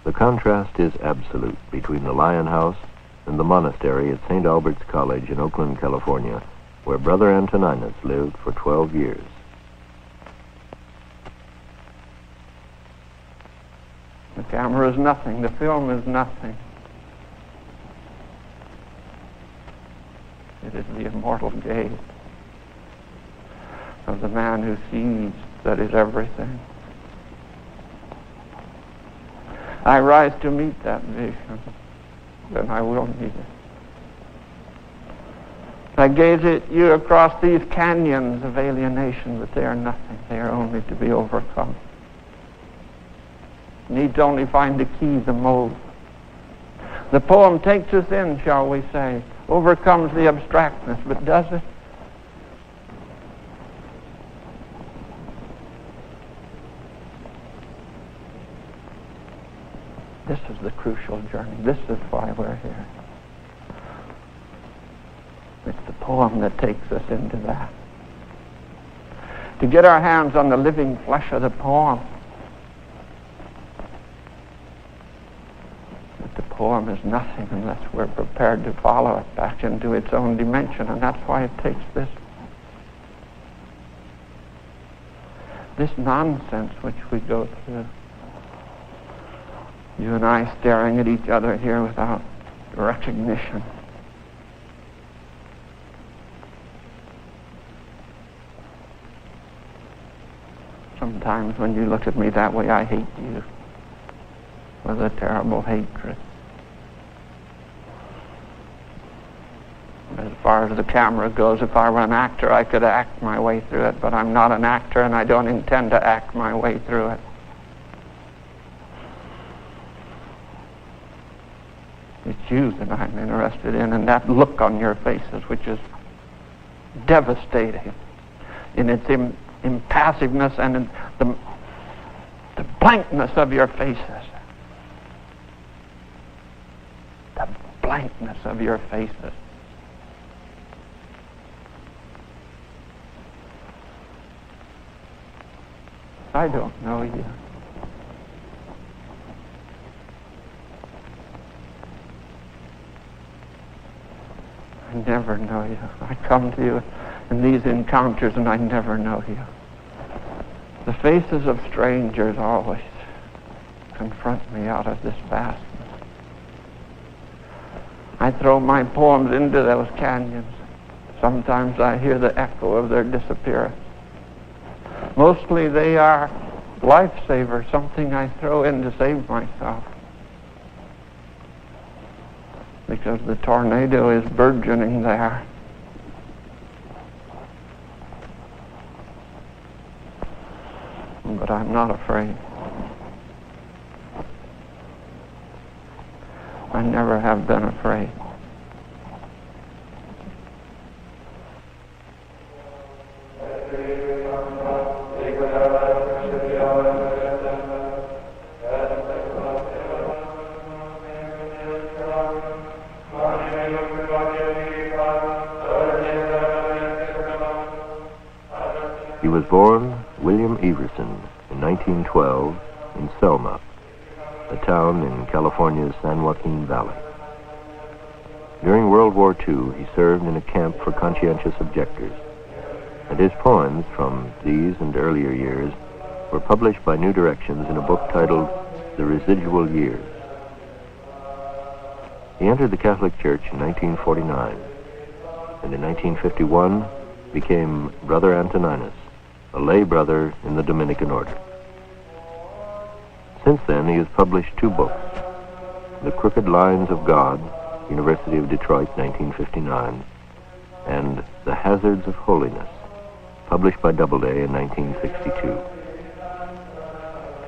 The contrast is absolute between the Lion House and the monastery at St. Albert's College in Oakland, California, where Brother Antoninus lived for 12 years. The camera is nothing. The film is nothing. It is the immortal gaze of the man who sees that is everything. I rise to meet that vision, then I will meet it. I gaze at you across these canyons of alienation, but they are nothing. They are only to be overcome. Needs only find the key, the mode. The poem takes us in, shall we say, overcomes the abstractness, but does it? This is the crucial journey. This is why we're here. It's the poem that takes us into that. To get our hands on the living flesh of the poem. But the poem is nothing unless we're prepared to follow it back into its own dimension, and that's why it takes this nonsense which we go through. You and I staring at each other here without recognition. Sometimes when you look at me that way, I hate you with a terrible hatred. As far as the camera goes, if I were an actor, I could act my way through it, but I'm not an actor, and I don't intend to act my way through it. It's you that I'm interested in, and that look on your faces, which is devastating in its impassiveness and in the blankness of your faces. The blankness of your faces. I don't know you. I never know you. I come to you in these encounters and I never know you. The faces of strangers always confront me out of this vastness. I throw my poems into those canyons. Sometimes I hear the echo of their disappearance. Mostly they are lifesavers, something I throw in to save myself. Because the tornado is burgeoning there. But I'm not afraid. I never have been afraid. He was born William Everson in 1912 in Selma, a town in California's San Joaquin Valley. During World War II, he served in a camp for conscientious objectors, and his poems from these and earlier years were published by New Directions in a book titled The Residual Years. He entered the Catholic Church in 1949, and in 1951 became Brother Antoninus, a lay brother in the Dominican order. Since then, he has published 2 books, The Crooked Lines of God, University of Detroit, 1959, and The Hazards of Holiness, published by Doubleday in 1962.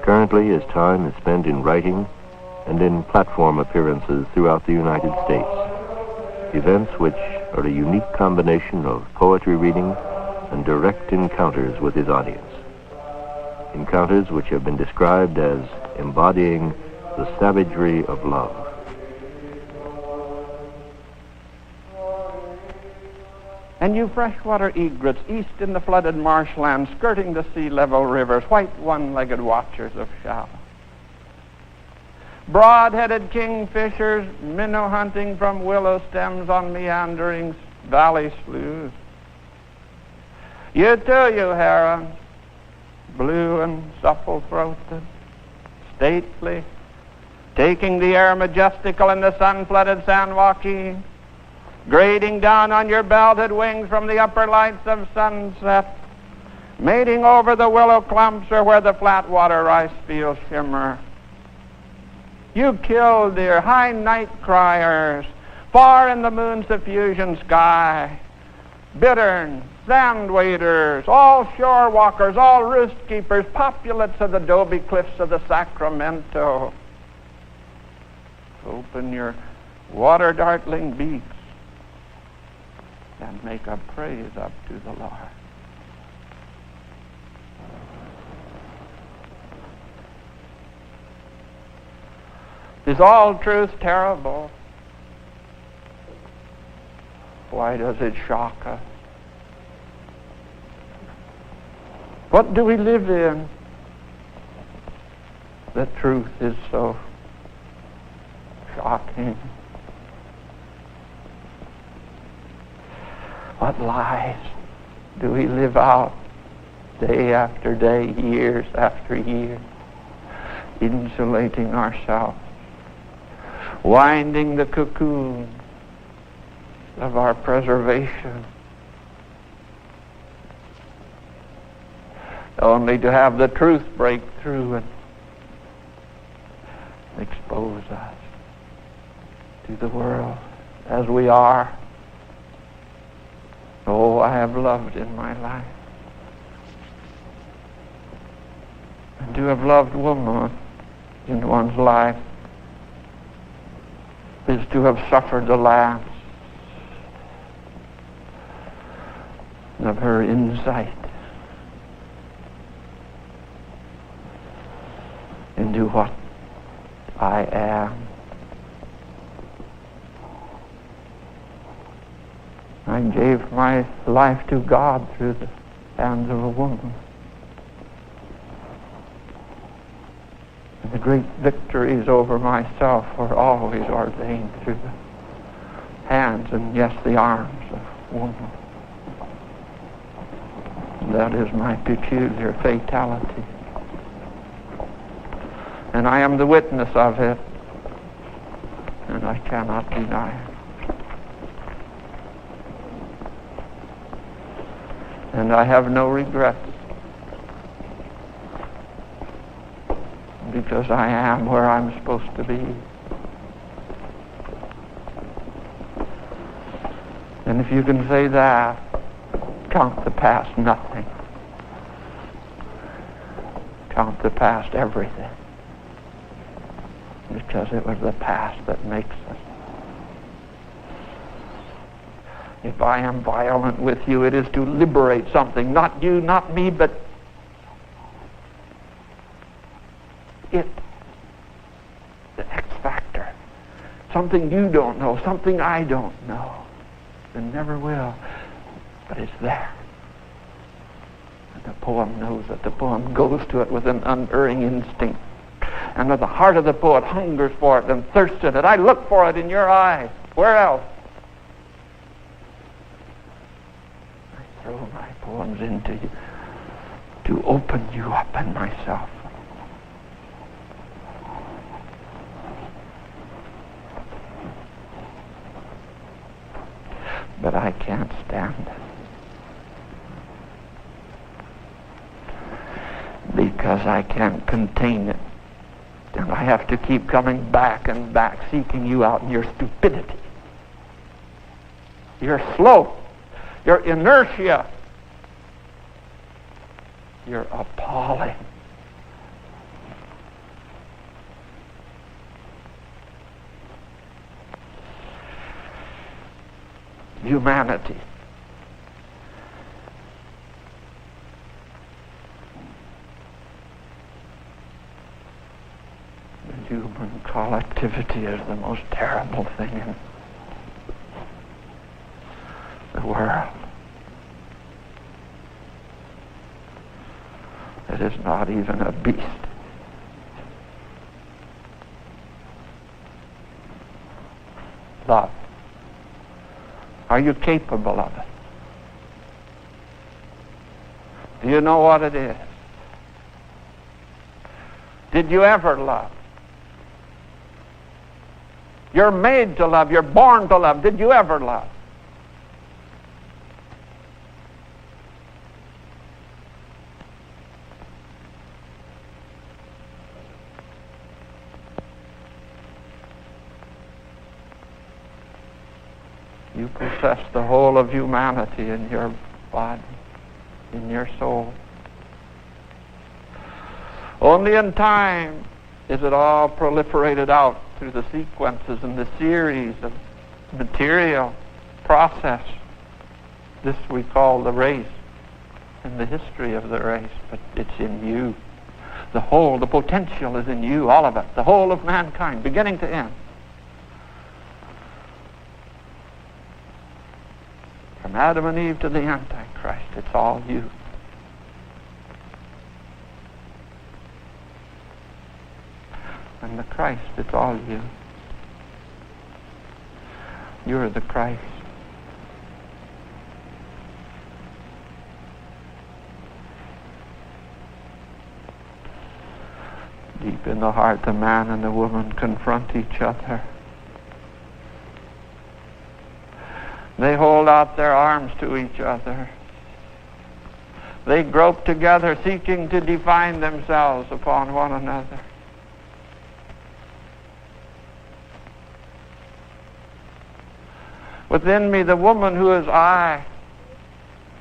Currently, his time is spent in writing and in platform appearances throughout the United States, events which are a unique combination of poetry reading and direct encounters with his audience. Encounters which have been described as embodying the savagery of love. And you freshwater egrets, east in the flooded marshland, skirting the sea-level rivers, white one-legged watchers of shallow. broad-headed kingfishers, minnow hunting from willow stems on meandering valley sloughs. You too, you herons, blue and supple-throated, stately, taking the air majestical in the sun-flooded San Joaquin, grading down on your belted wings from the upper lights of sunset, mating over the willow clumps or where the flat water rice fields shimmer. You killdeer, high night criers, far in the moon's diffusion sky, bitterns, sand waders, all shore walkers, all roost keepers, populates of the adobe cliffs of the Sacramento. Open your water-dartling beaks and make a praise up to the Lord. Is all truth terrible? Why does it shock us? What do we live in that truth is so shocking? What lies do we live out day after day, years after year, insulating ourselves, winding the cocoon of our preservation, only to have the truth break through and expose us to the world as we are. Oh, I have loved in my life. And to have loved woman in one's life is to have suffered the last of her insight into what I am. I gave my life to God through the hands of a woman. And the great victories over myself were always ordained through the hands and, yes, the arms of woman. That is my peculiar fatality. And I am the witness of it, and I cannot deny it. And I have no regrets, because I am where I'm supposed to be. And if you can say that, count the past nothing. Count the past everything. Because it was the past that makes us. If I am violent with you, it is to liberate something. Not you, not me, but it. The X factor. Something you don't know, something I don't know. And never will. But it's there. And the poem knows it. The poem goes to it with an unerring instinct. And the heart of the poet hungers for it and thirsts in it. I look for it in your eyes. Where else? I throw my poems into you to open you up in myself. But I can't stand it. Because I can't contain it. And I have to keep coming back and back, seeking you out in your stupidity, your sloth, your inertia, your appalling. Humanity. Human collectivity is the most terrible thing in the world. It is not even a beast. love? Are you capable of it? Do you know what it is? Did you ever love? You're made to love. You're born to love. Did you ever love? You possess the whole of humanity in your body, in your soul. Only in time is it all proliferated out through the sequences and the series of material process. This we call the race and the history of the race, but it's in you. The whole, the potential is in you, all of it, the whole of mankind, beginning to end. From Adam and Eve to the Antichrist, it's all you. And the Christ, it's all you. You're the Christ. Deep in the heart, the man and the woman confront each other. They hold out their arms to each other. They grope together, seeking to define themselves upon one another. Within me, the woman who is I,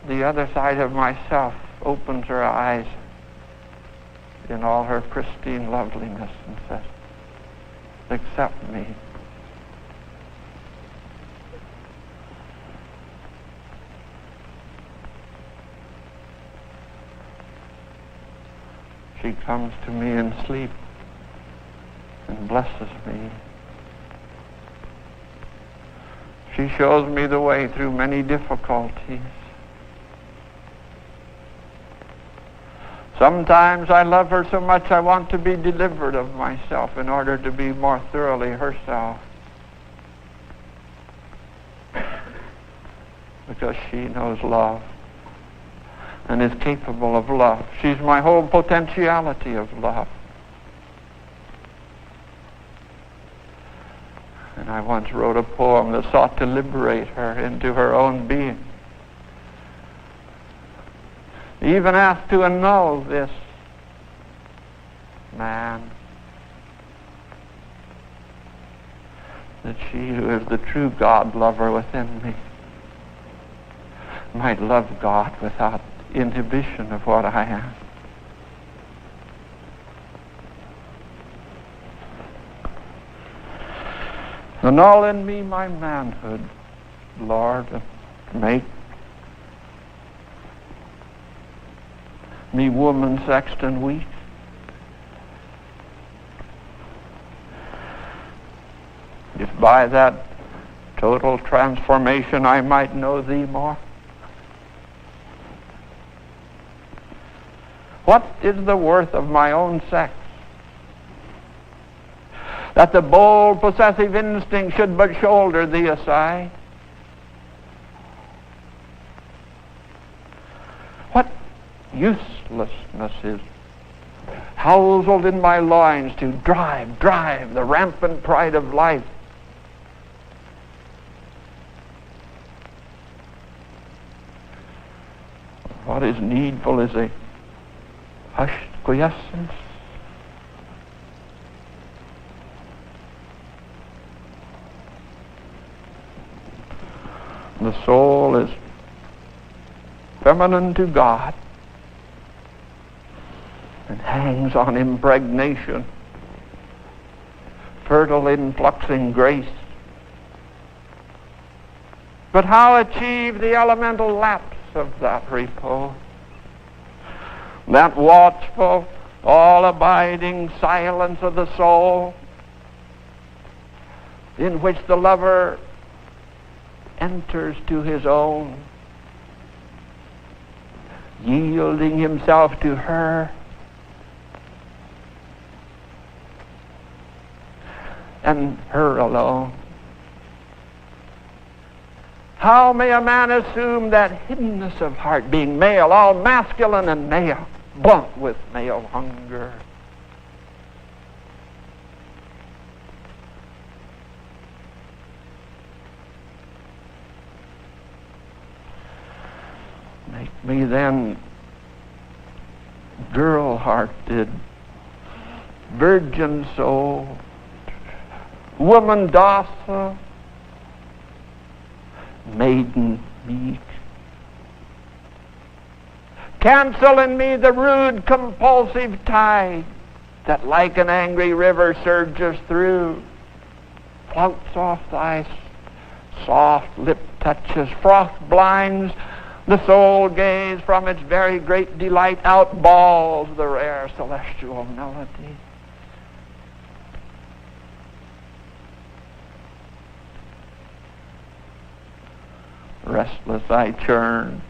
the other side of myself, opens her eyes in all her pristine loveliness and says, accept me. She comes to me in sleep and blesses me. She shows me the way through many difficulties. Sometimes I love her so much I want to be delivered of myself in order to be more thoroughly herself. Because she knows love and is capable of love. She's my whole potentiality of love. And I once wrote a poem that sought to liberate her into her own being. Even asked to annul this man, that she who is the true God lover within me might love God without inhibition of what I am. Annul in me my manhood, Lord, and make me woman sexed and weak. If by that total transformation I might know thee more. What is the worth of my own sex? That the bold possessive instinct should but shoulder thee aside? What uselessness is housed in my loins to drive the rampant pride of life? What is needful is a hushed quiescence. The soul is feminine to God and hangs on impregnation, fertile in fluxing grace. But how achieve the elemental lapse of that repose? That watchful, all-abiding silence of the soul in which the lover enters to his own, yielding himself to her, and her alone, How may a man assume that hiddenness of heart, being male, all masculine and male, blunt with male hunger? Make me then girl-hearted, virgin soul, woman docile, maiden meek. Cancel in me the rude compulsive tide that like an angry river surges through. Flouts off thy soft lip touches, froth blinds the soul gaze, from its very great delight outballs the rare celestial melody. Restless I churn.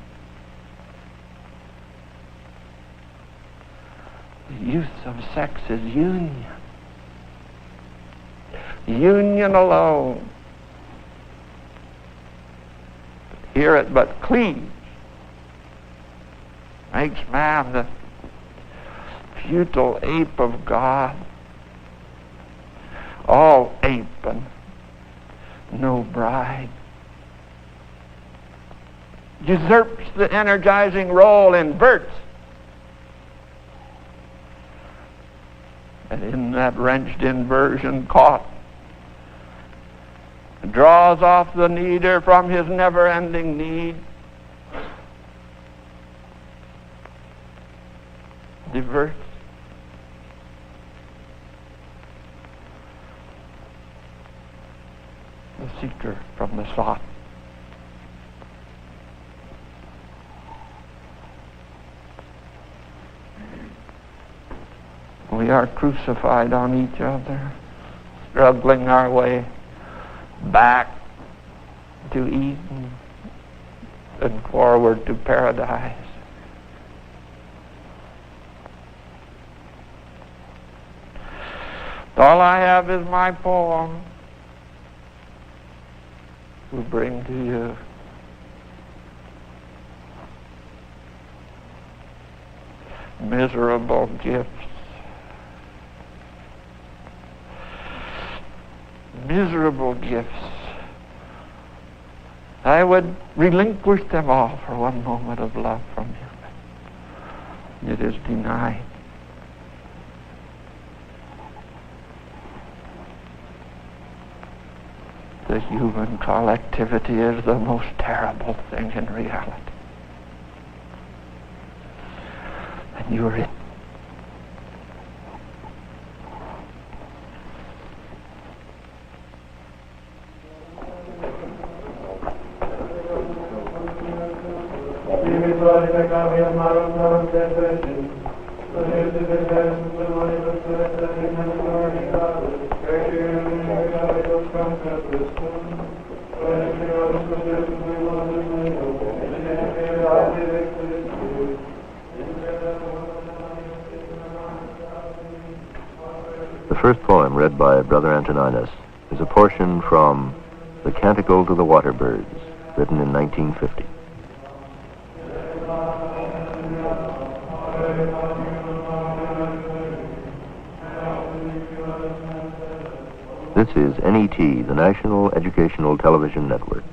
The use of sex is union. Union alone. Hear it but cleave. Makes man the futile ape of God. All ape and no bride. Usurps the energizing role, inverts. And in that wrenched inversion caught, draws off the needer from his never-ending need, diverts. The seeker from the sought. We are crucified on each other, struggling our way back to Eden and forward to paradise. All I have is my poem to bring to you. Miserable gifts. Miserable gifts. I would relinquish them all for one moment of love from you. It is denied. The human collectivity is the most terrible thing in reality. And you're it. The first poem read by Brother Antoninus is a portion from The Canticle to the Water Birds, written in 1950. This is NET, the National Educational Television Network.